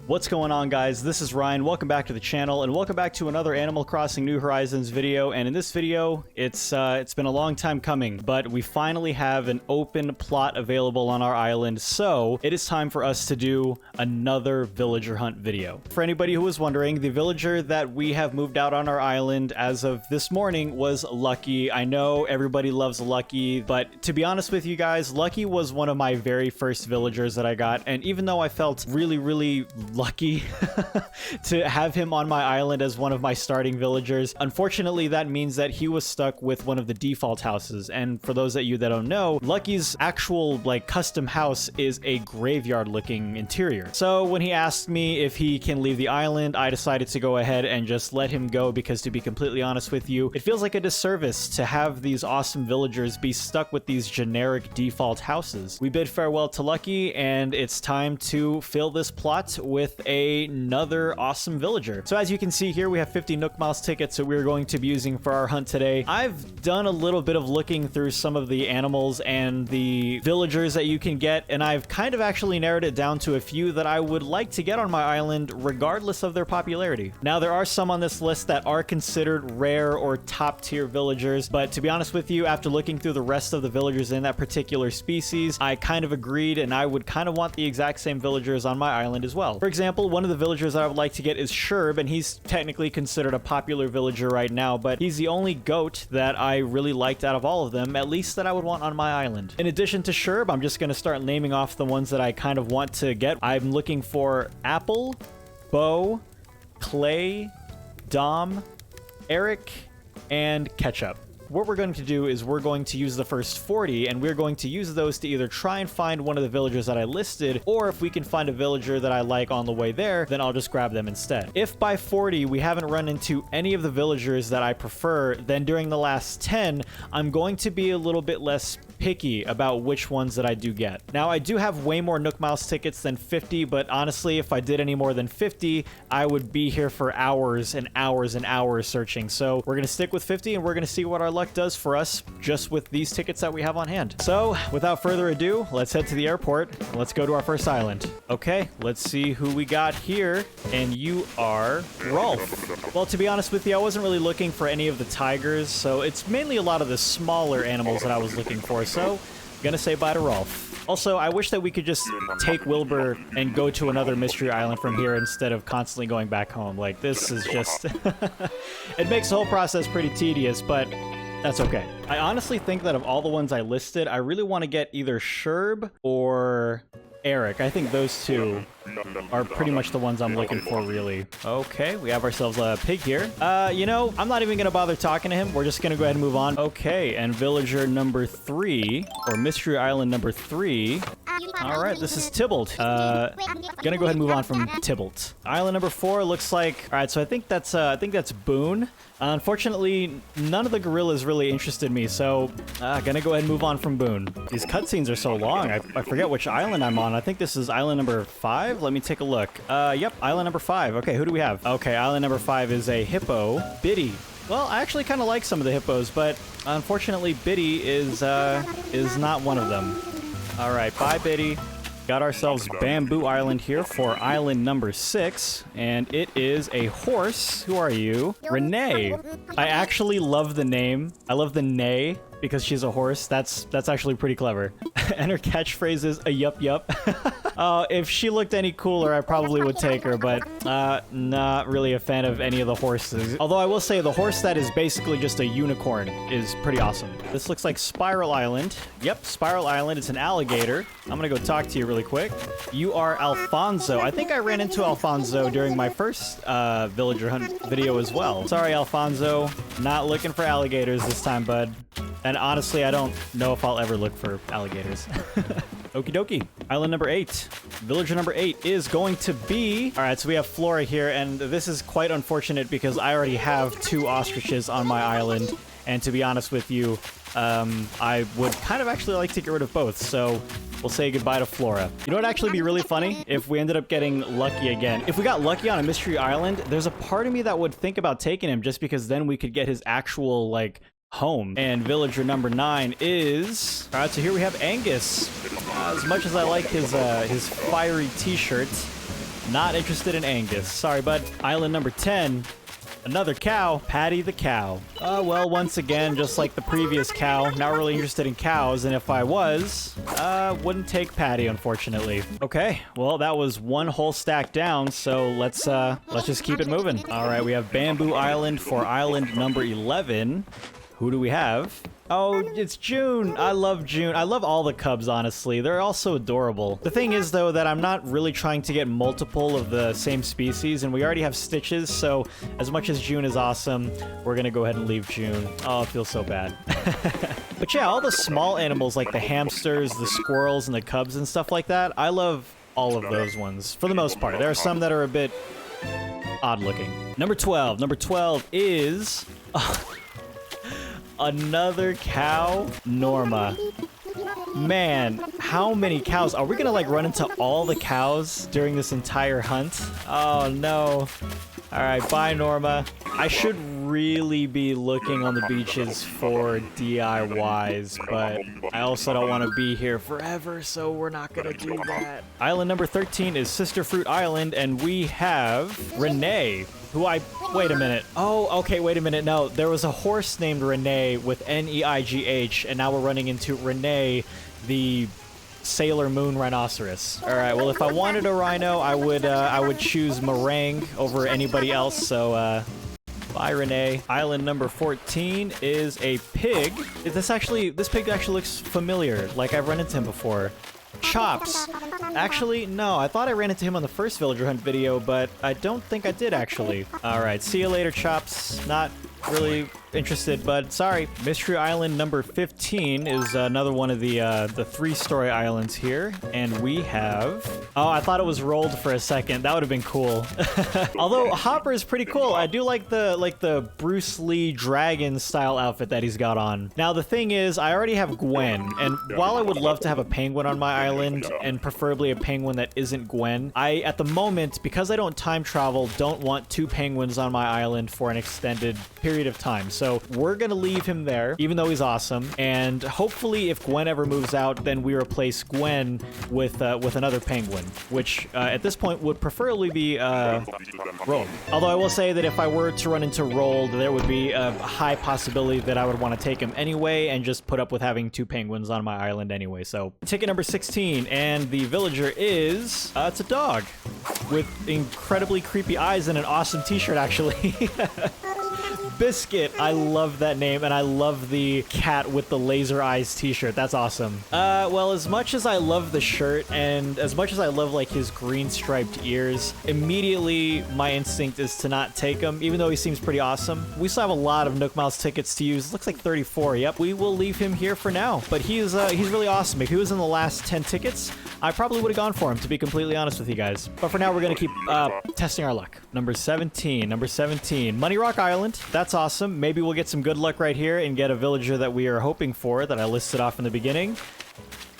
What's going on, guys? This is Ryan. Welcome back to the channel, and welcome back to another Animal Crossing New Horizons video. And in this video, it's been a long time coming, but we finally have an open plot available on our island, so it is time for us to do another villager hunt video. For anybody who was wondering, the villager that we have moved out on our island as of this morning was Lucky. I know everybody loves Lucky, but to be honest with you guys, Lucky was one of my very first villagers that I got, and even though I felt really lucky to have him on my island as one of my starting villagers, unfortunately that means that he was stuck with one of the default houses. And for those of you that don't know, Lucky's actual custom house is a graveyard looking interior. So when he asked me if he can leave the island, I decided to go ahead and just let him go, because to be completely honest with you, it feels like a disservice to have these awesome villagers be stuck with these generic default houses. We bid farewell to Lucky, and it's time to fill this plot with another awesome villager. So as you can see here, we have 50 Nook Miles tickets that we're going to be using for our hunt today. I've done a little bit of looking through some of the animals and the villagers that you can get, and I've kind of actually narrowed it down to a few that I would like to get on my island regardless of their popularity. Now, there are some on this list that are considered rare or top tier villagers, but to be honest with you, after looking through the rest of the villagers in that particular species, I kind of agreed, and I would kind of want the exact same villagers on my island as well. For example, one of the villagers that I would like to get is Sherb, and he's technically considered a popular villager right now, but he's the only goat that I really liked out of all of them, at least that I would want on my island. In addition to Sherb, I'm just going to start naming off the ones that I kind of want to get. I'm looking for Apple, Bo, Clay, Dom, Eric, and Ketchup. What we're going to do is we're going to use the first 40, and we're going to use those to either try and find one of the villagers that I listed, or if we can find a villager that I like on the way there, then I'll just grab them instead. If by 40 we haven't run into any of the villagers that I prefer, then during the last 10, I'm going to be a little bit less picky about which ones that I do get. Now, I do have way more Nook Miles tickets than 50, but honestly, if I did any more than 50, I would be here for hours and hours and hours searching. So we're going to stick with 50, and we're going to see what our luck does for us just with these tickets that we have on hand. So without further ado, let's head to the airport. Let's go to our first island. Okay, let's see who we got here. And you are Rolf. Well, to be honest with you, I wasn't really looking for any of the tigers, so it's mainly a lot of the smaller animals that I was looking for. So gonna say bye to Rolf. Also, I wish that we could just take Wilbur and go to another mystery island from here instead of constantly going back home. Like, this is just it makes the whole process pretty tedious, but that's okay. I honestly think that of all the ones I listed, I really want to get either Sherb or Eric. I think those two are pretty much the ones I'm looking for, really. Okay, we have ourselves a pig here. You know, I'm not even gonna bother talking to him. We're just gonna go ahead and move on. Okay, and villager number 3, or mystery island number 3. All right, this is Tybalt. Gonna go ahead and move on from Tybalt. Island number 4 looks like. All right, so I think that's Boone. Unfortunately, none of the gorillas really interested me, so gonna go ahead and move on from Boone. These cutscenes are so long. I forget which island I'm on. I think this is island number 5. Let me take a look. Yep, island number 5. Okay, who do we have? Okay, island number 5 is a hippo. Biddy. Well, I actually kind of like some of the hippos, but unfortunately, Biddy is not one of them. All right, bye, Biddy. Got ourselves Bamboo Island here for island number 6, and it is a horse. Who are you? Renee. I actually love the name. I love the neigh because she's a horse. That's actually pretty clever. And her catchphrase is a yup yup. If she looked any cooler, I probably would take her, but not really a fan of any of the horses. Although I will say the horse that is basically just a unicorn is pretty awesome. This looks like Spiral Island. Yep, Spiral Island. It's an alligator. I'm gonna go talk to you really quick. You are Alfonso. I think I ran into Alfonso during my first villager hunt video as well. Sorry, Alfonso. Not looking for alligators this time, bud. And honestly, I don't know if I'll ever look for alligators. Okie dokie. Island number 8. Villager number 8 is going to be... All right, so we have Flora here, and this is quite unfortunate because I already have 2 ostriches on my island. And to be honest with you, I would kind of actually like to get rid of both, so we'll say goodbye to Flora. You know what would actually be really funny? If we ended up getting Lucky again. If we got Lucky on a mystery island, there's a part of me that would think about taking him just because then we could get his actual, home. And villager number 9 is... All right, so here we have Angus. As much as I like his fiery t-shirt, Not interested in Angus. Sorry, bud. Island number 10. Another cow. Patty the cow. Well, once again, just like the previous cow, not really interested in cows, and if I was, wouldn't take Patty, unfortunately. Okay, well, that was one whole stack down, so let's just keep it moving. All right, we have Bamboo Island for island number 11. Who do we have? Oh, it's June. I love June. I love all the cubs, honestly. They're all so adorable. The thing is, though, that I'm not really trying to get multiple of the same species, and we already have Stitches, so as much as June is awesome, we're gonna go ahead and leave June. Oh, it feels so bad. But yeah, all the small animals like the hamsters, the squirrels, and the cubs and stuff like that, I love all of those ones, for the most part. There are some that are a bit odd-looking. Number 12. Number 12 is... another cow, Norma. Man, how many cows? Are we gonna like run into all the cows during this entire hunt? Oh no. All right, bye Norma. I should really be looking on the beaches for DIYs, but I also don't want to be here forever, so we're not gonna do that. Island number 13 is Sister Fruit Island, and we have Renee, who wait a minute. Oh, okay, wait a minute. No, there was a horse named Renee with N-E-I-G-H, and now we're running into Renee, the Sailor Moon rhinoceros. All right, well, if I wanted a rhino, I would choose Meringue over anybody else, so, bye, Renee. Island number 14 is a pig. This pig actually looks familiar, like I've run into him before. Chops. Actually, no, I thought I ran into him on the first villager hunt video, but I don't think I did, actually. All right, see you later, Chops. Not really interested, but sorry. Mystery Island number 15 is another one of the 3-story islands here, and we have... Oh, I thought it was rolled for a second. That would have been cool. Although Hopper is pretty cool. I do like the Bruce Lee dragon style outfit that he's got on. Now the thing is, I already have Gwen, and while I would love to have a penguin on my island, and preferably a penguin that isn't Gwen, I at the moment, because I don't time travel, don't want 2 penguins on my island for an extended period of time. So we're gonna leave him there, even though he's awesome, and hopefully if Gwen ever moves out, then we replace Gwen with another penguin, which at this point would preferably be Rogue. Although I will say that if I were to run into Rold, there would be a high possibility that I would want to take him anyway and just put up with having 2 penguins on my island anyway. So ticket number 16, and the villager is it's a dog with incredibly creepy eyes and an awesome t-shirt, actually. Biscuit. I love that name, and I love the cat with the laser eyes t-shirt. That's awesome. Well, as much as I love the shirt, and as much as I love, like, his green striped ears, immediately my instinct is to not take him, even though he seems pretty awesome. We still have a lot of Nook Miles tickets to use. It looks like 34. Yep. We will leave him here for now, but he's really awesome. If he was in the last 10 tickets, I probably would have gone for him, to be completely honest with you guys. But for now, we're gonna keep testing our luck. Number 17. Money Rock Island. That's awesome. Maybe we'll get some good luck right here and get a villager that we are hoping for, that I listed off in the beginning.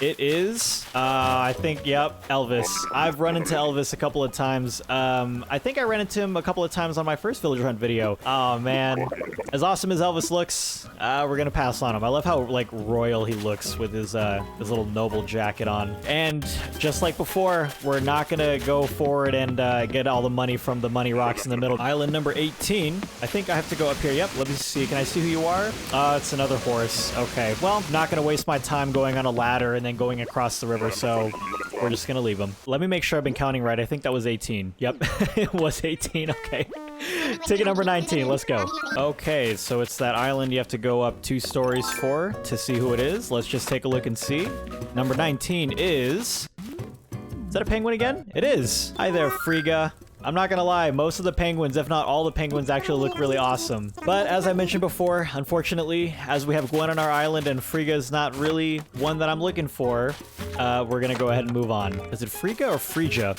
It is, I think, yep, Elvis. I've run into Elvis a couple of times. I think I ran into him a couple of times on my first villager hunt video. Oh, man. As awesome as Elvis looks, we're gonna pass on him. I love how, like, royal he looks with his little noble jacket on. And just like before, we're not gonna go forward and get all the money from the money rocks in the middle. Island number 18. I think I have to go up here. Yep, let me see. Can I see who you are? It's another horse. Okay, well, not gonna waste my time going on a ladder and then going across the river, so we're just gonna leave him. Let me make sure I've been counting right. I think that was 18. Yep, it was 18. Okay. Ticket number 19. Let's go. Okay, so it's that island you have to go up 2 stories for to see who it is. Let's just take a look and see. Number 19 is... Is that a penguin again? It is. Hi there, Frigga. I'm not gonna lie, most of the penguins, if not all the penguins, actually look really awesome. But as I mentioned before, unfortunately, as we have Gwen on our island and Frigga is not really one that I'm looking for, we're gonna go ahead and move on. Is it Frigga or Frigga?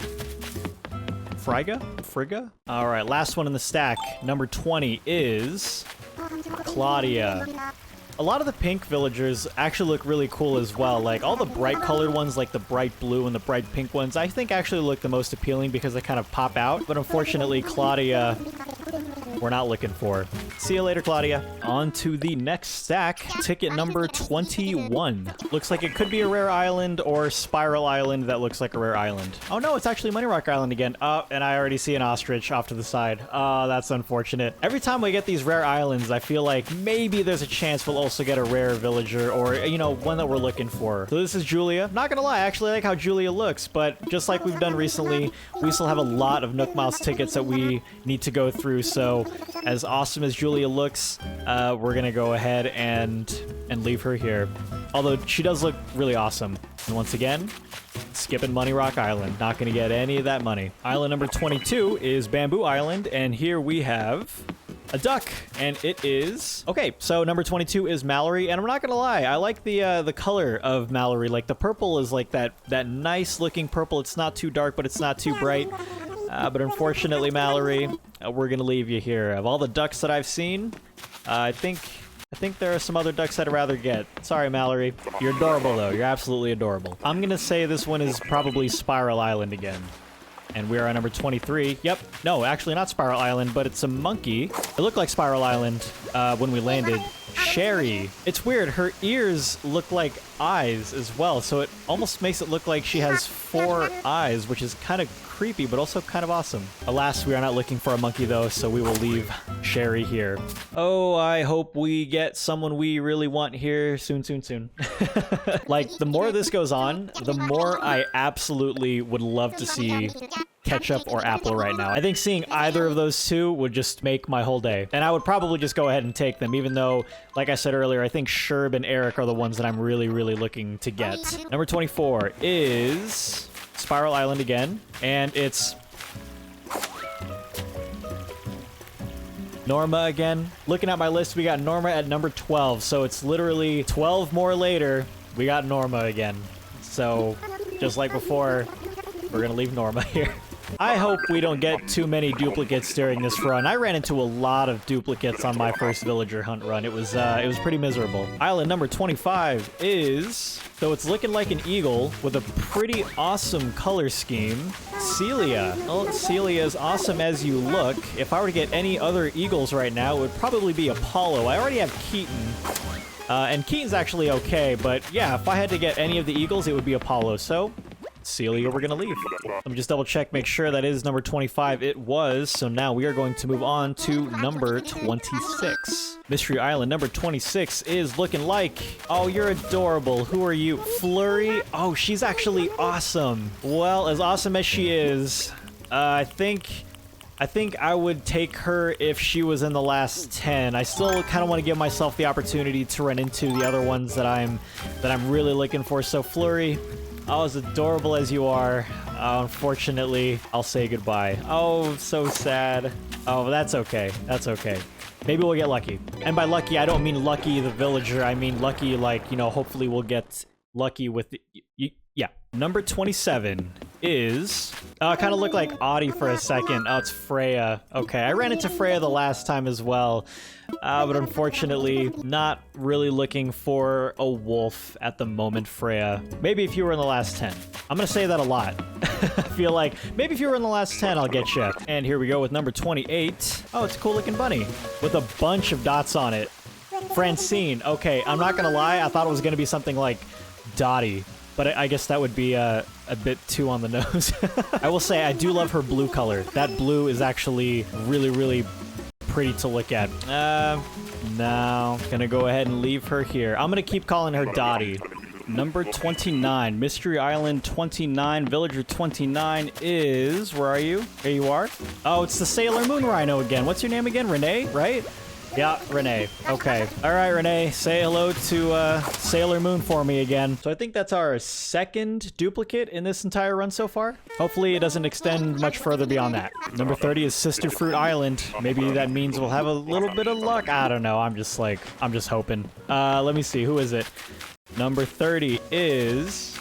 Frigga? All right, last one in the stack. Number 20 is Claudia. A lot of the pink villagers actually look really cool as well. Like, all the bright colored ones, like the bright blue and the bright pink ones, I think actually look the most appealing because they kind of pop out. But unfortunately, Claudia, we're not looking for. See you later, Claudia. on to the next stack. Ticket number 21. Looks like it could be a rare island or Spiral Island that looks like a rare island. Oh no, it's actually Money Rock Island again. Oh, and I already see an ostrich off to the side. Oh, that's unfortunate. Every time we get these rare islands, I feel like maybe there's a chance we'll also get a rare villager or, you know, one that we're looking for. So this is Julia. Not gonna lie, I actually like how Julia looks, but just like we've done recently, we still have a lot of Nook Miles tickets that we need to go through. So as awesome as Julia looks, we're gonna go ahead and leave her here. Although she does look really awesome. And once again, skipping Money Rock Island. Not gonna get any of that money. Island number 22 is Bamboo Island, and here we have a duck, and it is okay. So number 22 is Mallory, and I'm not gonna lie, I like the color of Mallory. Like the purple is like that nice looking purple. It's not too dark, but it's not too bright. But unfortunately, Mallory, we're gonna leave you here. Of all the ducks that I've seen, I think there are some other ducks I'd rather get. Sorry, Mallory. You're adorable though. You're absolutely adorable. I'm gonna say this one is probably Spiral Island again. And we are on number 23. Yep. No, actually not Spiral Island, but it's a monkey. It looked like Spiral Island when we landed. Sherry. It's weird. Her ears look like eyes as well, so it almost makes it look like she has 4 eyes, which is kind of creepy, but also kind of awesome. Alas, we are not looking for a monkey, though, so we will leave Sherry here. Oh, I hope we get someone we really want here soon, soon, soon. Like, the more this goes on, the more I absolutely would love to see Ketchup or Apple right now. I think seeing either of those two would just make my whole day. And I would probably just go ahead and take them, even though, like I said earlier, I think Sherb and Eric are the ones that I'm really, really looking to get. Number 24 is Spiral Island again, and it's Norma again. Looking at my list, we got Norma at number 12, so it's literally 12 more later, we got Norma again. So, just like before, we're gonna leave Norma here. I hope we don't get too many duplicates during this run. I ran into a lot of duplicates on my first villager hunt run. It was pretty miserable. Island number 25 is, so it's looking like an eagle with a pretty awesome color scheme. Celia. Well, Celia is awesome as you look. If I were to get any other eagles right now, it would probably be Apollo. I already have Keaton. And Keaton's actually okay, but yeah, if I had to get any of the eagles, it would be Apollo. So Celia, we're gonna leave. Let me just double check, make sure that is number 25. It was. So now we are going to move on to number 26. Mystery Island number 26 is looking like, oh, you're adorable. Who are you? Flurry? Oh, she's actually awesome. Well, as awesome as she is, I think I would take her if she was in the last 10. I still kind of want to give myself the opportunity to run into the other ones that I'm really looking for. So Flurry, oh, as adorable as you are, unfortunately, I'll say goodbye. Oh, so sad. Oh, that's okay. That's okay. Maybe we'll get lucky. And by lucky, I don't mean Lucky the villager. I mean lucky, like, you know, hopefully we'll get lucky with the... Yeah. Number 27 is... kind of looked like Audie for a second. Oh, it's Freya. Okay, I ran into Freya the last time as well. But unfortunately, not really looking for a wolf at the moment, Freya. Maybe if you were in the last 10. I'm gonna say that a lot. I feel like maybe if you were in the last 10, I'll get you. And here we go with number 28. Oh, it's a cool looking bunny with a bunch of dots on it. Francine. Okay, I'm not gonna lie. I thought it was gonna be something like Dottie. But I guess that would be a bit too on the nose. I will say, I do love her blue color. That blue is actually really, really pretty to look at. No. Gonna go ahead and leave her here. I'm gonna keep calling her Dottie. Number 29, Mystery Island 29, Villager 29 is... Where are you? Here you are. Oh, it's the Sailor Moon Rhino again. What's your name again? Renee, right? Yeah, Renee. Okay. All right, Renee. Say hello to Sailor Moon for me again. So I think that's our second duplicate in this entire run so far. Hopefully it doesn't extend much further beyond that. Number 30 is Sister Fruit Island. Maybe that means we'll have a little bit of luck. I don't know. I'm just hoping. Let me see. Who is it? Number 30 is...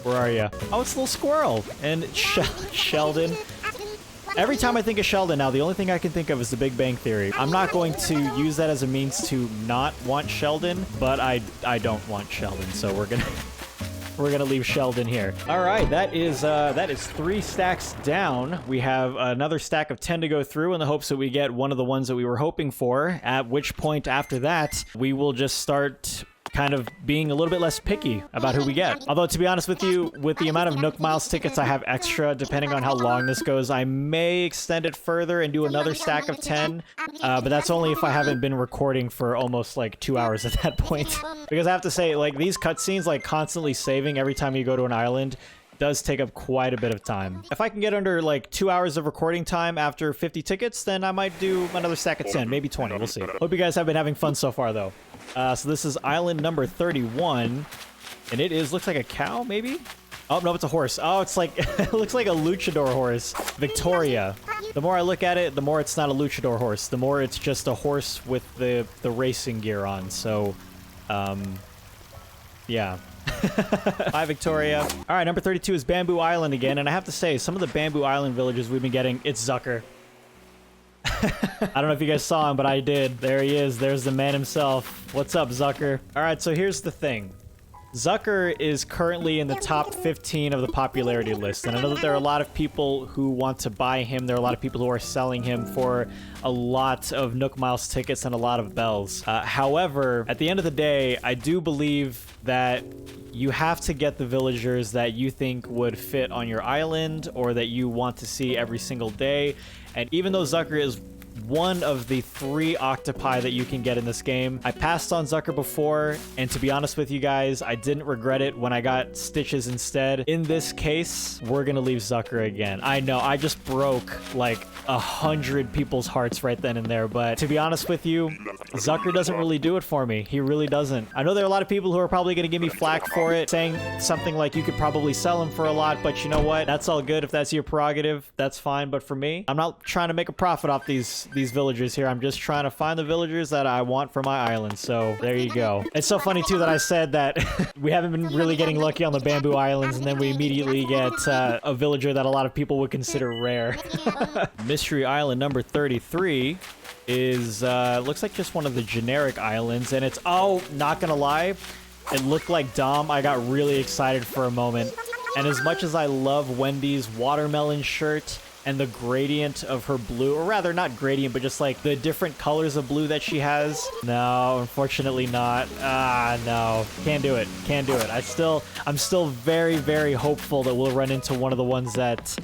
Where are you? Oh, it's a little squirrel. And Sheldon. Every time I think of Sheldon now, the only thing I can think of is The Big Bang Theory. I'm not going to use that as a means to not want Sheldon, but I don't want Sheldon, so we're we're gonna leave Sheldon here. All right, that is 3 stacks down. We have another stack of 10 to go through in the hopes that we get one of the ones that we were hoping for, at which point after that, we will just start kind of being a little bit less picky about who we get. Although, to be honest with you, with the amount of Nook Miles tickets I have extra, depending on how long this goes, I may extend it further and do another stack of 10, but that's only if I haven't been recording for almost like 2 hours at that point. Because I have to say, like, these cutscenes, like constantly saving every time you go to an island, does take up quite a bit of time. If I can get under like 2 hours of recording time after 50 tickets, then I might do another stack of 10, maybe 20, we'll see. Hope you guys have been having fun so far though. So this is island number 31, and it looks like a cow, maybe? Oh, no, it's a horse. Oh, it's like, it looks like a luchador horse. Victoria. The more I look at it, the more it's not a luchador horse. The more it's just a horse with the racing gear on, so, yeah. Hi, Victoria. All right, number 32 is Bamboo Island again, and I have to say, some of the Bamboo Island villages we've been getting, it's Zucker. I don't know if you guys saw him, but I did. There he is. There's the man himself. What's up, Zucker? All right, so here's the thing. Zucker is currently in the top 15 of the popularity list, and I know that there are a lot of people who want to buy him. There are a lot of people who are selling him for a lot of Nook Miles tickets and a lot of bells. However, at the end of the day, I do believe that you have to get the villagers that you think would fit on your island or that you want to see every single day. And even though Zucker is one of the 3 octopi that you can get in this game, I passed on Zucker before, and to be honest with you guys, I didn't regret it when I got Stitches instead. In this case, we're gonna leave Zucker again. I know, I just broke like 100 people's hearts right then and there, but to be honest with you, Zucker doesn't really do it for me. He really doesn't. I know there are a lot of people who are probably gonna give me flack for it, saying something like you could probably sell him for a lot, but you know what? That's all good. If that's your prerogative, that's fine. But for me, I'm not trying to make a profit off these villagers here. I'm just trying to find the villagers that I want for my island. So there you go. It's so funny too that I said that we haven't been really getting lucky on the Bamboo Islands, and then we immediately get a villager that a lot of people would consider rare. Mystery Island number 33 is looks like just one of the generic islands, and it's, oh, not gonna lie, it looked like Dom. I got really excited for a moment, and as much as I love Wendy's watermelon shirt and the gradient of her blue, or rather not gradient, but just like the different colors of blue that she has. No, unfortunately not. No, can't do it. Can't do it. I'm still very, very hopeful that we'll run into one of the ones that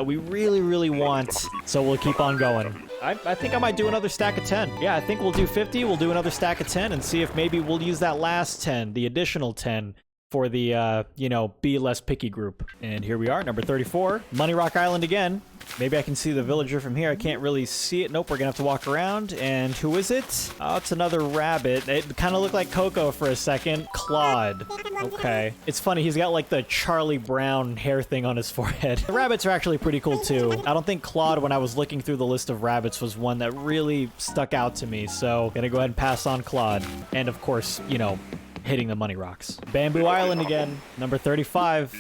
we really, really want. So we'll keep on going. I think I might do another stack of 10. Yeah, I think we'll do 50. We'll do another stack of 10 and see if maybe we'll use that last 10, the additional 10, for the, you know, be less picky group. And here we are, number 34, Money Rock Island again. Maybe I can see the villager from here. I can't really see it. Nope, we're gonna have to walk around. And who is it? Oh, it's another rabbit. It kind of looked like Coco for a second. Claude. Okay. It's funny, he's got like the Charlie Brown hair thing on his forehead. The rabbits are actually pretty cool too. I don't think Claude, when I was looking through the list of rabbits, was one that really stuck out to me. So, gonna go ahead and pass on Claude. And of course, you know, hitting the money rocks. Bamboo Island again, number 35.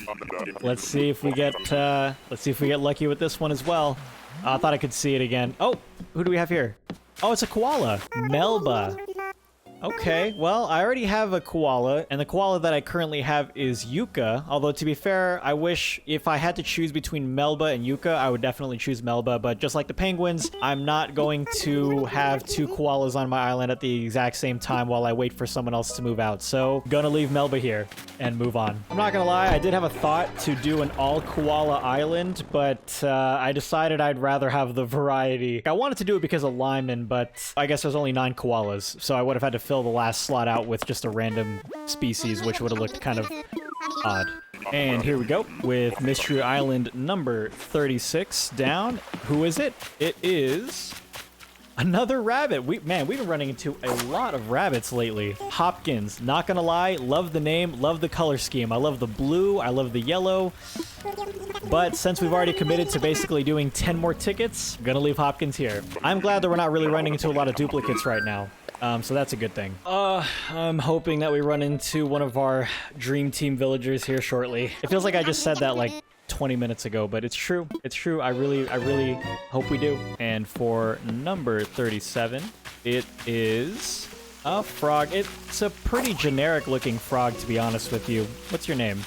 Let's see if we get lucky with this one as well. I thought I could see it again. Oh, who do we have here? Oh, it's a koala. Melba. Okay, well, I already have a koala, and the koala that I currently have is Yuka. Although, to be fair, I wish if I had to choose between Melba and Yuka, I would definitely choose Melba. But just like the penguins, I'm not going to have 2 koalas on my island at the exact same time while I wait for someone else to move out. So, gonna leave Melba here and move on. I'm not gonna lie, I did have a thought to do an all-koala island, but I decided I'd rather have the variety. I wanted to do it because of Lyman, but I guess there's only 9 koalas, so I would have had to fill the last slot out with just a random species, which would have looked kind of odd. And here we go with Mystery Island number 36 down. Who is it? It is another rabbit. We've been running into a lot of rabbits lately. Hopkins, not gonna lie, love the name, love the color scheme. I love the blue, I love the yellow. But since we've already committed to basically doing 10 more tickets, I'm gonna leave Hopkins here. I'm glad that we're not really running into a lot of duplicates right now. So that's a good thing. I'm hoping that we run into one of our dream team villagers here shortly. It feels like I just said that like 20 minutes ago, but it's true. It's true. I really hope we do. And for number 37, it is a frog. It's a pretty generic looking frog, to be honest with you. What's your name?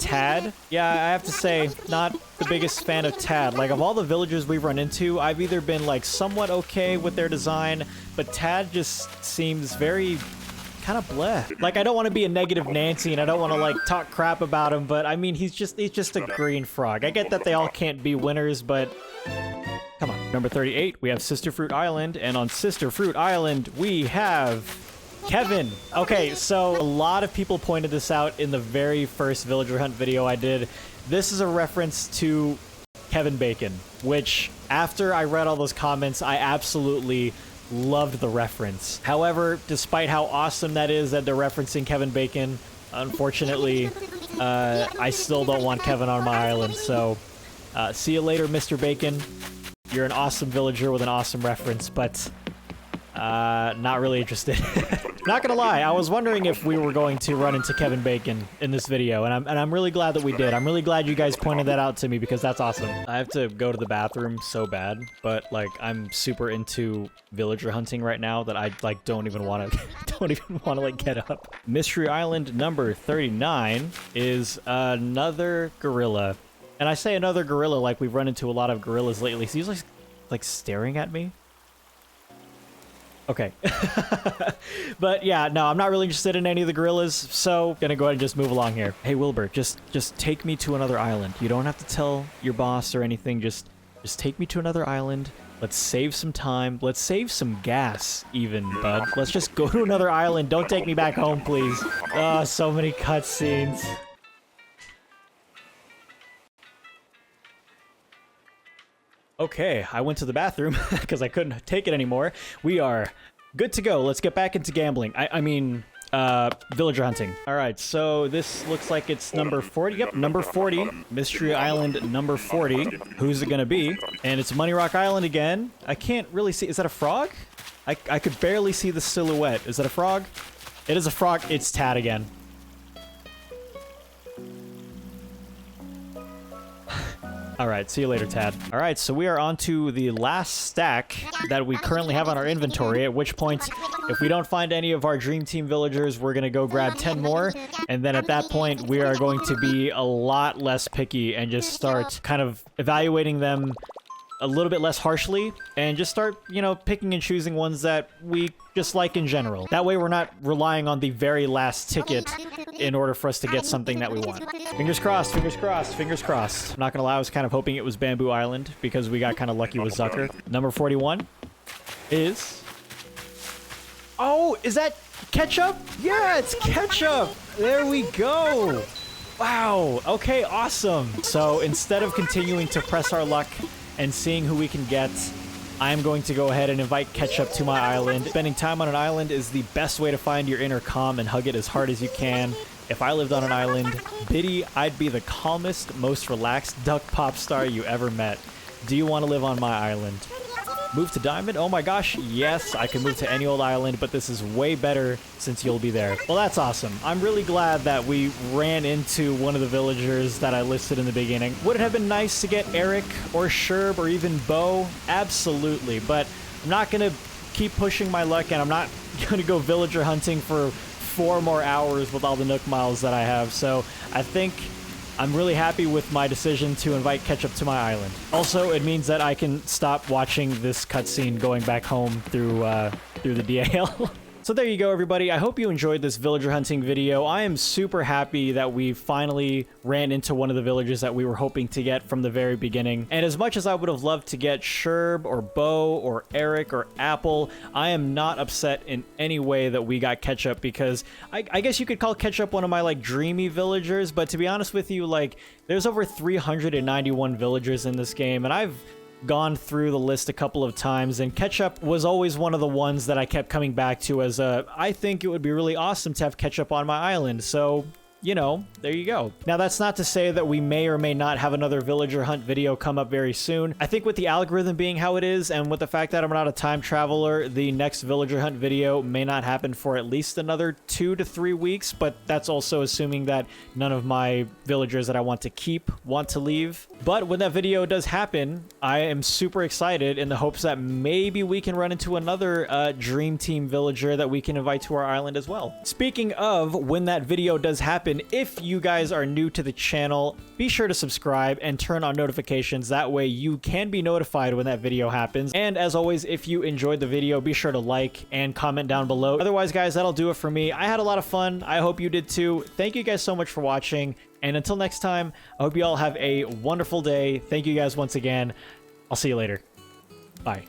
Tad. Yeah, I have to say, not the biggest fan of Tad. Like, of all the villagers we've run into, I've either been, like, somewhat okay with their design, but Tad just seems very kind of bleh. Like, I don't want to be a negative Nancy, and I don't want to, like, talk crap about him, but, I mean, he's just a green frog. I get that they all can't be winners, but come on. Number 38, we have Sister Fruit Island, and on Sister Fruit Island, we have Kevin. Okay, so a lot of people pointed this out in the very first villager hunt video I did. This is a reference to Kevin Bacon, which after I read all those comments, I absolutely loved the reference. However, despite how awesome that is that they're referencing Kevin Bacon, unfortunately, I still don't want Kevin on my island. So see you later, Mr. Bacon. You're an awesome villager with an awesome reference, but not really interested. Not gonna lie, I was wondering if we were going to run into Kevin Bacon in this video, and I'm really glad that we did. I'm really glad you guys pointed that out to me because that's awesome. I have to go to the bathroom so bad, but like I'm super into villager hunting right now that I like don't even want to like get up. Mystery Island number 39 is another gorilla. And I say another gorilla like we've run into a lot of gorillas lately. So he's like staring at me. Okay. But yeah, no, I'm not really interested in any of the gorillas, so gonna go ahead and just move along here. Hey Wilbur, just take me to another island. You don't have to tell your boss or anything, just take me to another island. Let's save some time. Let's save some gas, even, bud. Let's just go to another island. Don't take me back home, please. Oh, so many cutscenes. Okay, I went to the bathroom because I couldn't take it anymore. We are good to go. Let's get back into gambling. I mean, villager hunting. All right, so this looks like it's number 40. Yep, number 40. Mystery Island number 40. Who's it gonna be? And it's Money Rock Island again. I can't really see. Is that a frog? I could barely see the silhouette. Is that a frog? It is a frog. It's Tad again. All right, see you later, Tad. All right, so we are on to the last stack that we currently have on our inventory, at which point, if we don't find any of our Dream Team villagers, we're going to go grab 10 more, and then at that point, we are going to be a lot less picky and just start kind of evaluating them a little bit less harshly, and just start, you know, picking and choosing ones that we just like in general. That way we're not relying on the very last ticket in order for us to get something that we want. Fingers crossed, fingers crossed, fingers crossed. I'm not gonna lie, I was kind of hoping it was Bamboo Island because we got kind of lucky with Zucker. Number 41 is... Oh, is that Ketchup? Yeah, it's Ketchup! There we go! Wow, okay, awesome. So instead of continuing to press our luck and seeing who we can get, I'm going to go ahead and invite Ketchup to my island. Spending time on an island is the best way to find your inner calm and hug it as hard as you can. If I lived on an island, Biddy, I'd be the calmest, most relaxed duck pop star you ever met. Do you want to live on my island? Move to Diamond? Oh my gosh, yes, I can move to any old island, but this is way better since you'll be there. Well, that's awesome. I'm really glad that we ran into one of the villagers that I listed in the beginning. Would it have been nice to get Eric or Sherb or even Bo? Absolutely, but I'm not going to keep pushing my luck, and I'm not going to go villager hunting for 4 more hours with all the Nook Miles that I have, so I think I'm really happy with my decision to invite Ketchup to my island. Also, it means that I can stop watching this cutscene going back home through the DAL. So there you go, everybody. I hope you enjoyed this villager hunting video. I am super happy that we finally ran into one of the villagers that we were hoping to get from the very beginning. And as much as I would have loved to get Sherb or Bo or Eric or Apple, I am not upset in any way that we got Ketchup, because I guess you could call Ketchup one of my like dreamy villagers, but to be honest with you, like there's over 391 villagers in this game, and I've gone through the list a couple of times, and Ketchup was always one of the ones that I kept coming back to as I think it would be really awesome to have Ketchup on my island, so you know, there you go. Now, that's not to say that we may or may not have another villager hunt video come up very soon. I think with the algorithm being how it is, and with the fact that I'm not a time traveler, the next villager hunt video may not happen for at least another 2 to 3 weeks, but that's also assuming that none of my villagers that I want to keep want to leave. But when that video does happen, I am super excited in the hopes that maybe we can run into another Dream Team villager that we can invite to our island as well. Speaking of when that video does happen, open. If you guys are new to the channel, be sure to subscribe and turn on notifications. That way you can be notified when that video happens. And as always, if you enjoyed the video, be sure to like and comment down below. Otherwise, guys, that'll do it for me. I had a lot of fun. I hope you did too. Thank you guys so much for watching. And until next time, I hope you all have a wonderful day. Thank you guys once again. I'll see you later. Bye.